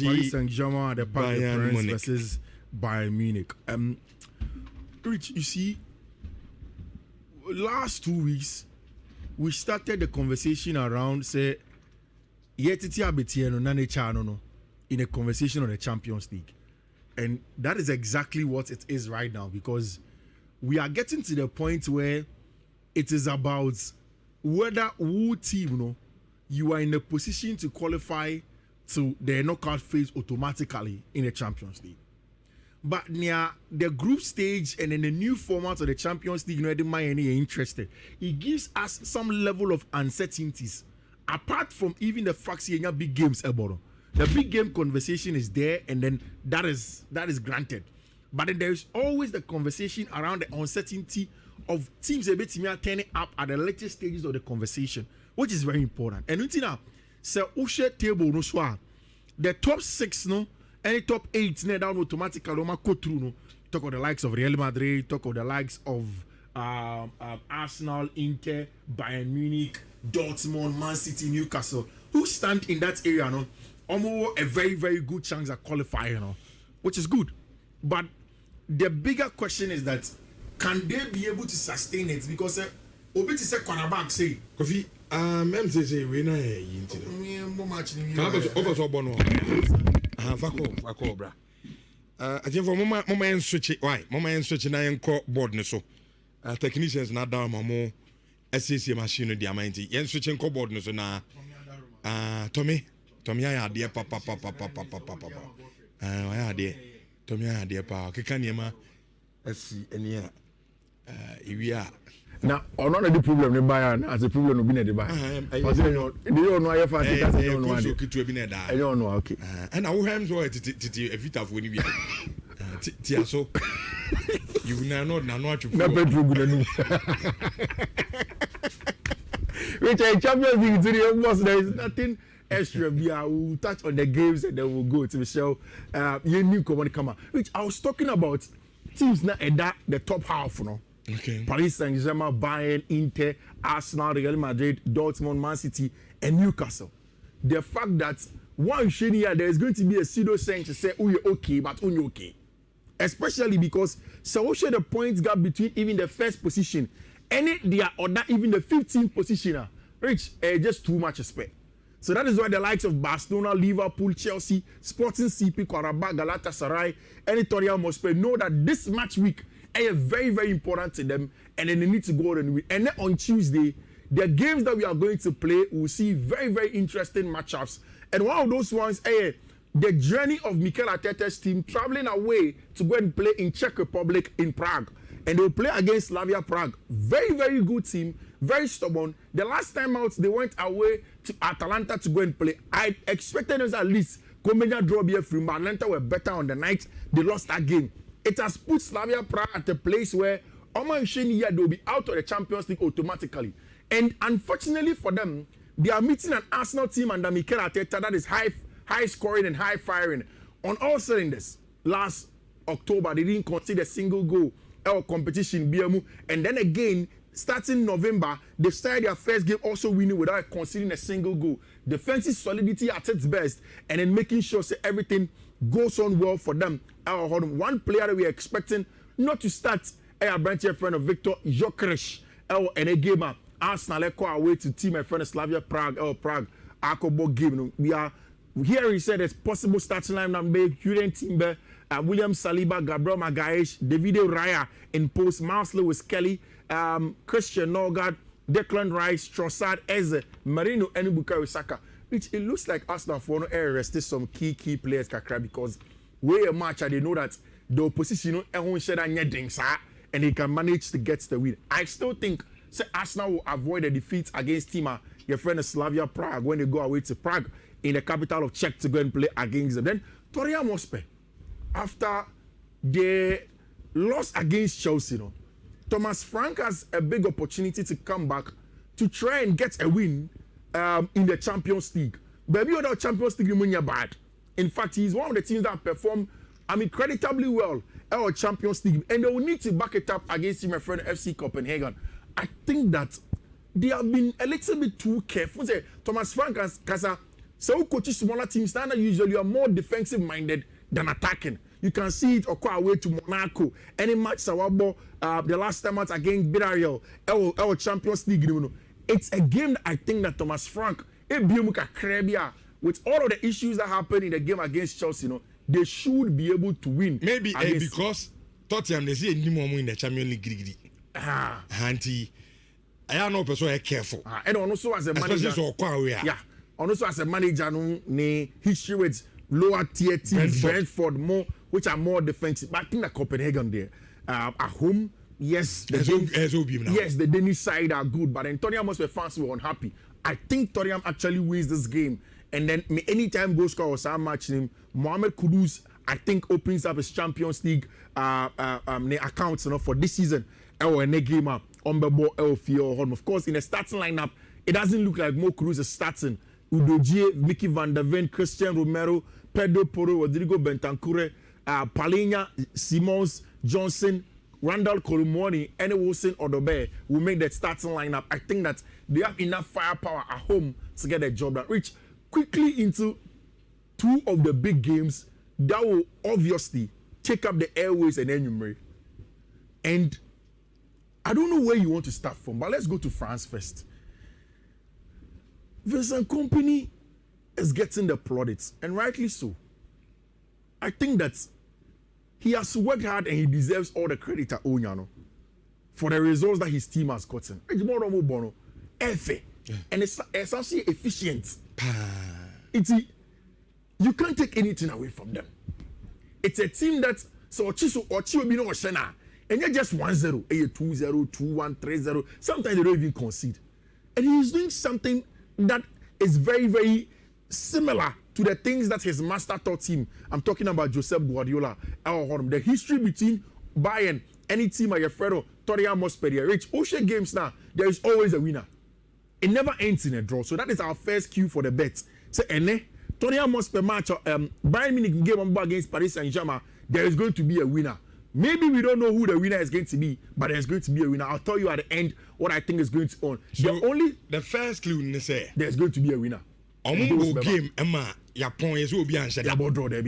PSG, Paris Saint-Germain, the Parc des Bayern Princes Munich versus Bayern Munich. Rich, you see, last 2 weeks we started the conversation around say yetiti abetieno nane chano no in a conversation on the Champions League, and that is exactly what it is right now, because we are getting to the point where it is about whether who team, you know, you are in a position to qualify to the knockout phase automatically in the Champions League. But near the group stage and in the new format of the Champions League, you know, the mind interested, it gives us some level of uncertainties. Apart from even the facts here, big games, the big game conversation is there, and then that is granted. But then there is always the conversation around the uncertainty of teams a bit turning up at the later stages of the conversation, which is very important. And you know, so Ushe table no swa, the top 6 no. Any top 8 down automatically go through. No, talk of the likes of Real Madrid, talk of the likes of Arsenal, Inter, Bayern Munich, Dortmund, Man City, Newcastle, who stand in that area. No, almost a very, very good chance of qualifying. You know, which is good. But the bigger question is that can they be able to sustain it? Because Obi say cornerback say Kofi, MCC we na yinti no. Over so bono. Fako bra. I think for mama en switch why? Mama en switch na enko board ne so. Technicians na down mamo SCC machine no diamanti. Yen switch enko board ne so na Tommy ya de papa. Ya de. Tommy ya de pa. Keka niema asi eni a iwia. Now, or not the problem in Bayern as a problem of being at the Bayern. I don't know I don't know. I don't know. Okay. And our hands were a bit of when you are so. You will not know what you which I Champions League today almost there is nothing extra. We will touch on the games and then we'll go to the show. Your new command come, which I was talking about teams now at that the top half, you know. Okay. Paris Saint-Germain, Bayern, Inter, Arsenal, Real Madrid, Dortmund, Man City, and Newcastle. The fact that one here there is going to be a pseudo sense to say, oh, you're okay, but oh, you're okay. Especially because so share the points gap between even the first position and the other, even the 15th position, Rich, just too much respect. So that is why the likes of Barcelona, Liverpool, Chelsea, Sporting CP, Qarabağ, Galatasaray, and Tottenham Hotspur know that this match week is very, very important to them, and then they need to go and win. And then on Tuesday, the games that we are going to play, we'll see very, very interesting matchups. And one of those ones, the journey of Mikel Arteta's team traveling away to go and play in Czech Republic in Prague. And they'll play against Slavia Prague. Very, very good team, very stubborn. The last time out, they went away to Atalanta to go and play. I expected them at least Copenhagen draw be free, but Atalanta were better on the night. They lost that game. It has put Slavia Prague at a place where Oman here they'll be out of the Champions League automatically. And unfortunately for them, they are meeting an Arsenal team under Mikel Arteta that is high scoring and high firing on all cylinders. Last October, they didn't concede a single goal or competition, BMU. And then again, starting November, they started their first game also winning without conceding a single goal. Defensive solidity at its best, and then making sure everything goes on well for them. One player that we are expecting not to start a branch friend of Victor Gyökeres and a game Arsenal away to team my friend Slavia Prague Akobo game. We are here. He said it's possible starting line number Julian Timber, William Saliba, Gabriel Magalhaes, David Raya in post, Miles Lewis Kelly, Christian Norgard, Declan Rice, Trossard, Eze, Marino, and Bukayo Saka. Which it looks like Arsenal for no arrested some key players kakra, because where a match they know that the opposition and they can manage to get the win. I still think Arsenal will avoid a defeat against Tima, your friend Slavia Prague, when they go away to Prague in the capital of Czech to go and play against them. Then Tottenham Hotspur, after they lost against Chelsea, Thomas Frank has a big opportunity to come back to try and get a win in the Champions League. But we other Champions League money bad. In fact, he's one of the teams that perform, creditably well at our Champions League, and they will need to back it up against him, my friend FC Copenhagen. I think that they have been a little bit too careful. Say Thomas Frank has So coach smaller teams now usually are more defensive minded than attacking. You can see it occur away to Monaco. Any match Sawabo, the last time out against Villarreal, our Champions League. It's a game that I think that Thomas Frank, with all of the issues that happened in the game against Chelsea, they should be able to win. Maybe because Tottenham they see any more in the Champions League. Auntie, I know person are careful. And also as a manager, yeah. Also as a manager, no history with lower tier teams, Brentford more, which are more defensive. But I think that Copenhagen there, at home, yes, the Danish side are good, but then Tottenham must be fans were unhappy. I think Tottenham actually wins this game. And then anytime goal scorer or some match name, Mohamed Kudus, I think opens up his Champions League accounts for this season. Or game on the ball, of course, in the starting lineup, it doesn't look like Mo Kudus is starting. Udogie, Mickey van der Ven, Christian Romero, Pedro Porro, Rodrigo Bentancur, Palhinha, Simons, Johnson, Randall Colomoni, and Wilson Odobe will make that starting lineup. I think that they have enough firepower at home to get the job done. Reach quickly into two of the big games that will obviously take up the airways and enumerate. And I don't know where you want to start from, but let's go to France first. Vincent Kompany is getting the plaudits, and rightly so. I think that he has worked hard and he deserves all the credit at Onyano for the results that his team has gotten. And it's essentially efficient. You can't take anything away from them. It's a team that so and you're just 1-0, 2-0, 2-1, 3-0. Sometimes they don't even concede. And he's doing something that is very, very similar to the things that his master taught him. I'm talking about Josep Guardiola. The history between Bayern, any team like Alfredo, Tottenham Hotspur, Rich Ocean games now, there is always a winner. It never ends in a draw. So that is our first cue for the bet. So, Tottenham Hotspur match, Bayern Munich game against Paris Saint-Germain, there is going to be a winner. Maybe we don't know who the winner is going to be, but there's going to be a winner. I'll tell you at the end what I think is going to on. So the first clue say there's going to be a winner. Game Emma Yapon is will be answered. In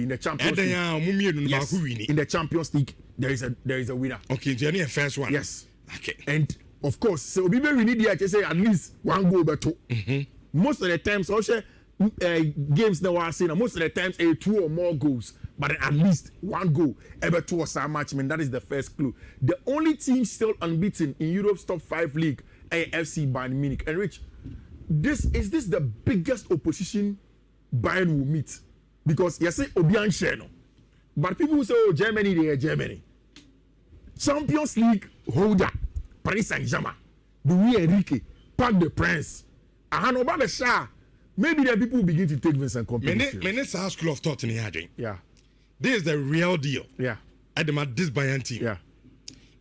the Champions League. Yes. In the Champions League, there is a winner. Okay, so the first one. Yes. Okay. And of course, so we need to say at least one goal but two. Most of the times, also games now are saying most of the times 2 or more goals. But at least one goal ever towards our match. I mean, that is the first clue. The only team still unbeaten in Europe's top 5 league, AFC Bayern Munich. And Rich, is this the biggest opposition Bayern will meet? Because you say Obian Sheno, but people who say, oh, Germany, they are Germany. Champions League holder, Paris Saint-Germain, Louis Enrique, Parc de Prince, Ahanoba Beshar. Maybe the people will begin to take Vincent Kompany. Many school of thought in here. Yeah. This is the real deal. Yeah. At this Bayern team. Yeah.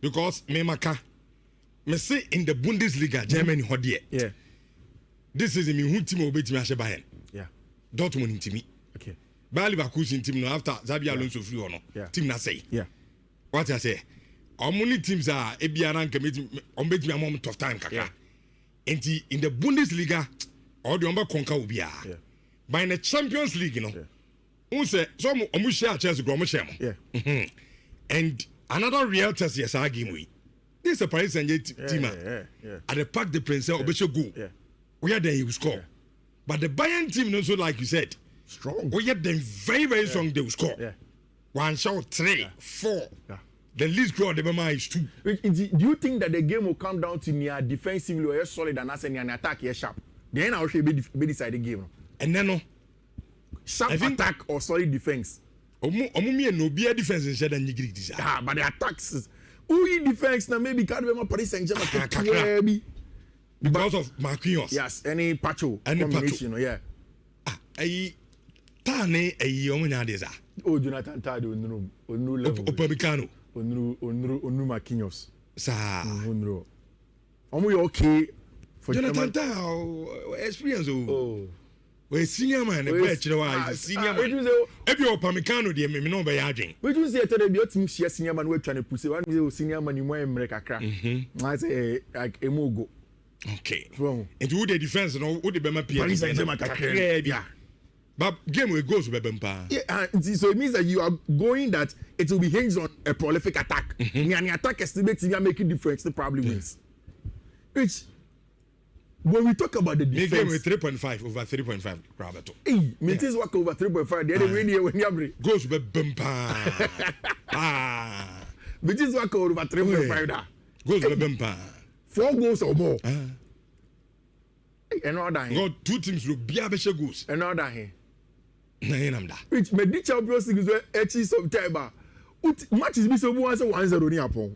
Because me say in the Bundesliga, Germany hodie. Yeah. This is me who team obey me Bayern. Yeah. Dortmund team. Okay. Bayer Leverkusen team no after Xabi Alonso free or no. Yeah. Team na say. Yeah. What I say? How many teams are ebiana nka me am tough time kaka. Yeah. And in the Bundesliga all the number conquer will be. Yeah. By the Champions League, you know. Yeah. Say some share Chelsea go yeah. And another real test yes our game we. This is a Paris Saint-Germain team. At the Parc de Prince Obesho go. Yeah. We are there you score. Yeah. But the Bayern team also like you said strong. We are them very, very strong they will score. Yeah. 1 shot 3, 4. Yeah. The least score of the Bama is 2. Do you think that the game will come down to near defensively or solid and as an attack here sharp? Then I will be decided game. And then no. Sharp attack or solid defense. Omumi no be a defense instead than Nigri. Ah, but the attacks. Who defense now maybe can't remember Paris Saint-Germain because of Marquinhos. Yes, any Pacho combination. Yeah. Ayi Tane ayi omunya deza. Oh, Jonathan Tade onuru level. Opamecano. Onuru Marquinhos. Sa. Onuru. Omu you okay for Jonathan Tade experience oh. We senior man, the best senior man. If you Opamecano, the me no be adwen. We do say tell the team share senior man we trying to push. One say senior man you more America kra. I say like emogo. Okay. And who the defense no who the Bema Paris Saint-Germain kakra. But game will go to Bempa. Yeah, so it means that you are going that it will be hinged on a prolific attack. And the attack estimates you are making difference, the probably wins. Which, when we talk about the defense, game with 3.5 over 3.5, rather. Hey, Metis work over 3.5. The other win here when you break. Goes to Bempa. Metis work over 3.5. Goes to Bempa. 4 goals or more. Another here. Got 2 teams will be able to goals. Another here. Which made the Champions League is actually sometime. Match is so 1-0 in Japan.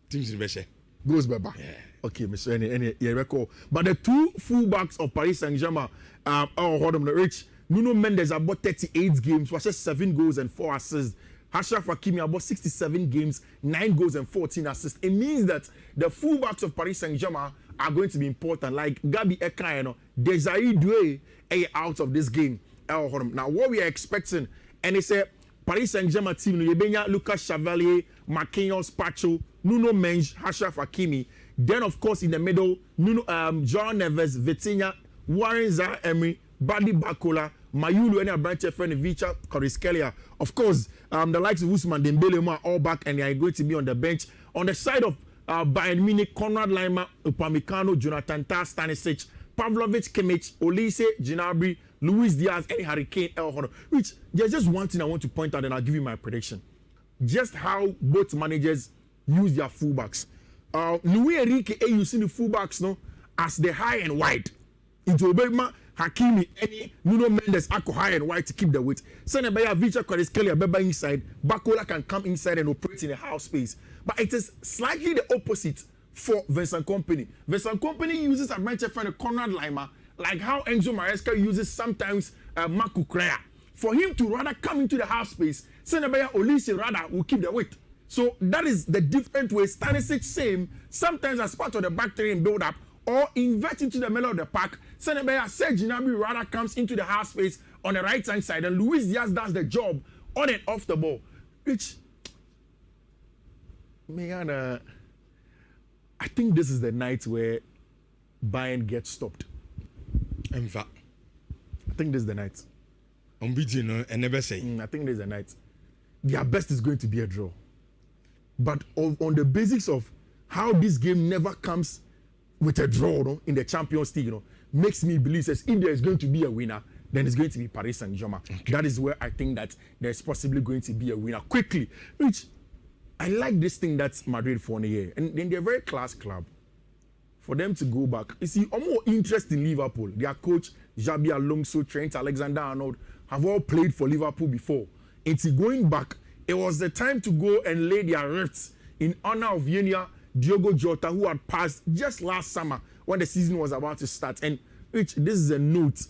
Teams in Beshe. Goes Baba. Yeah. Okay, Mr. Any record. But the 2 fullbacks of Paris Saint-Germain, hold on, Rich. Nuno Mendes about 38 games, was just 7 goals and 4 assists. Achraf Hakimi about 67 games, 9 goals and 14 assists. It means that the fullbacks of Paris Saint-Germain are going to be important. Like Gabi Eka, Desiree Doué out of this game. Now, what we are expecting, and it's a Paris Saint-Germain team, Lucas Chevalier, Marquinhos, Pacho, Nuno Mendes, Achraf Hakimi. Then, of course, in the middle, João Neves, Vitinha, Warren Zaha-Emery, Badi Bakola, Mayulu, and Branche Fenevicha, Kvaratskhelia. Of course, the likes of Ousmane Dembele are all back and they are going to be on the bench. On the side of Bayern Munich, Konrad Laimer, Upamecano, Jonathan Tah, Stanisic, Pavlovic, Kimmich, Olise, Gnabry, Luis Diaz, and Harry Kane, which there's just one thing I want to point out and I'll give you my prediction. Just how both managers use their fullbacks. Luis Enrique, you see the fullbacks no, as the high and wide. Into Obama, Hakimi, any Nuno Mendes, Ako high and wide to keep the weight. Senebaya, Vicha, Kvaratskhelia, Beba inside. Bakola can come inside and operate in a half space. But it is slightly the opposite for Vincent Kompany. Vincent Kompany uses a branch friend, Konrad Laimer, like how Enzo Maresca uses sometimes Marco Correa. For him to rather come into the half space, Senebaya Olise rather will keep the weight. So that is the different way. Stanisic same, sometimes as part of the back three and build up, or invert into the middle of the park. Senebaya said Gnabry rather comes into the half space on the right hand side, and Luis Diaz does the job on and off the ball. Which, man, I think this is the night where Bayern gets stopped. In fact, I think this is the night. Unbeaten and never say. I think this is the night. Their best is going to be a draw. But on the basics of how this game never comes with a draw, no, in the Champions League, makes me believe that if there is going to be a winner, then it's going to be Paris Saint-Germain. Okay. That is where I think that there's possibly going to be a winner quickly. Which I like this thing that's Madrid for a year, and then they're a very class club. For them to go back, you see, I'm more interested in Liverpool. Their coach Xabi Alonso, Trent Alexander-Arnold have all played for Liverpool before. It's going back. It was the time to go and lay their rifts in honor of Nhyira, Diogo Jota, who had passed just last summer when the season was about to start. And this is a note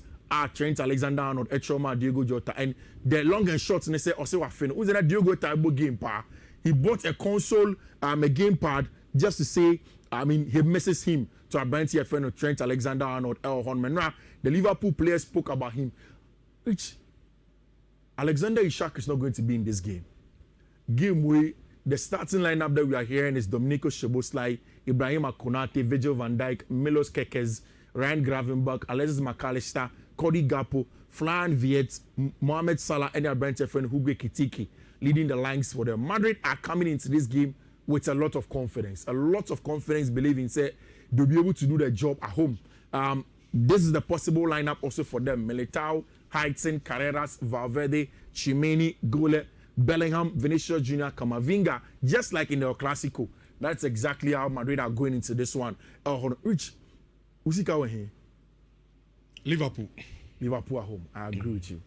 Trent Alexander-Arnold, Echoma, Diogo Jota. And the long and short, and they say, who's that Diogo Taibo game pad? He bought a console, a game pad, just to say, he misses him to a brand friend of Trent Alexander-Arnold, El Hornman. The Liverpool players spoke about him. Which Alexander Isak is not going to be in this game. Game where the starting lineup that we are hearing is Domenico Szoboszlai, Ibrahima Konate, Virgil van Dijk, Milos Kekes, Ryan Gravenberch, Alexis McAllister, Cody Gakpo, Florian Wirtz, Mohamed Salah, and their branch friend Hugo Ekitike leading the lines for them. Madrid are coming into this game with a lot of confidence. A lot of confidence, believing say they'll be able to do their job at home. This is the possible lineup also for them. Militao, Heitzen, Carreras, Valverde, Chimeni, Gole, Bellingham, Vinicius Junior, Camavinga, just like in the El Clasico. That's exactly how Madrid are going into this one. Rich, who's here? Liverpool. Liverpool at home. I agree with you.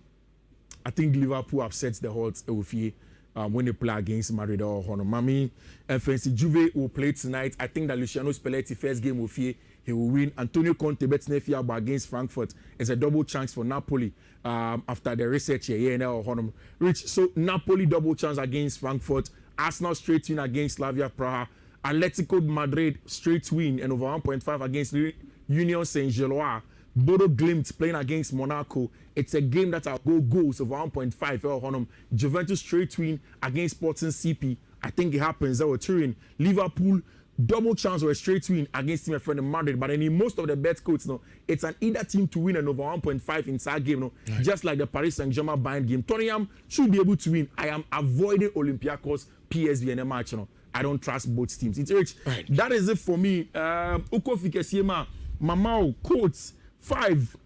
I think Liverpool upsets the Hawks when they play against Madrid or Mami and Fancy Juve will play tonight. I think that Luciano Spalletti first game will he will win. Antonio Conte bets Nefiaba against Frankfurt. It's a double chance for Napoli after the research here. Rich, so Napoli double chance against Frankfurt. Arsenal straight win against Slavia Praha. Atletico Madrid straight win and over 1.5 against Union Saint-Gilloise. Bodo Glimt playing against Monaco. It's a game that will go goals of 1.5. Juventus straight win against Sporting CP. I think it happens. That will Turin. Liverpool double chance or a straight win against team friend in Madrid. But in most of the bet codes, no, it's an either team to win and over 1.5 inside game, no, just like the Paris Saint-Germain Bayern game. Tottenham should be able to win. I am avoiding Olympiacos, PSG in a match. No. I don't trust both teams. It's rich. Right. That is it for me. Uko Fikesiema, Mamao, Coats, 5.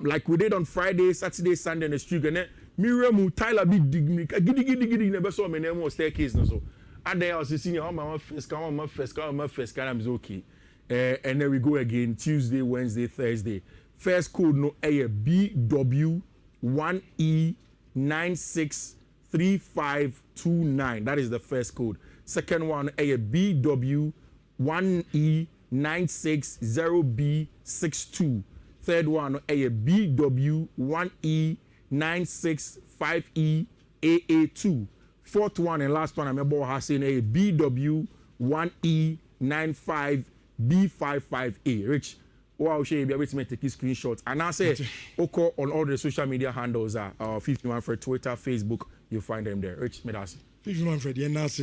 Like we did on Friday, Saturday, Sunday in the street. And then Miriam, Tyler, giddy, never saw my name was staircase. No, so. And then I was seeing how my first car, I'm okay. And then we go again Tuesday, Wednesday, Thursday. First code no A BW1E963529. That is the first code. Second one A BW1E960B62. Third one A BW1E965EAA2. Fourth one and last one I'm about having a BW1E95B55A. Rich, I'll show you be able to take screenshots. And I say, okay, on all the social media handles are Fiifi Manfred, Twitter, Facebook. You'll find them there. Rich, me that's Fiifi Manfred, you're not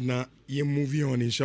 moving on in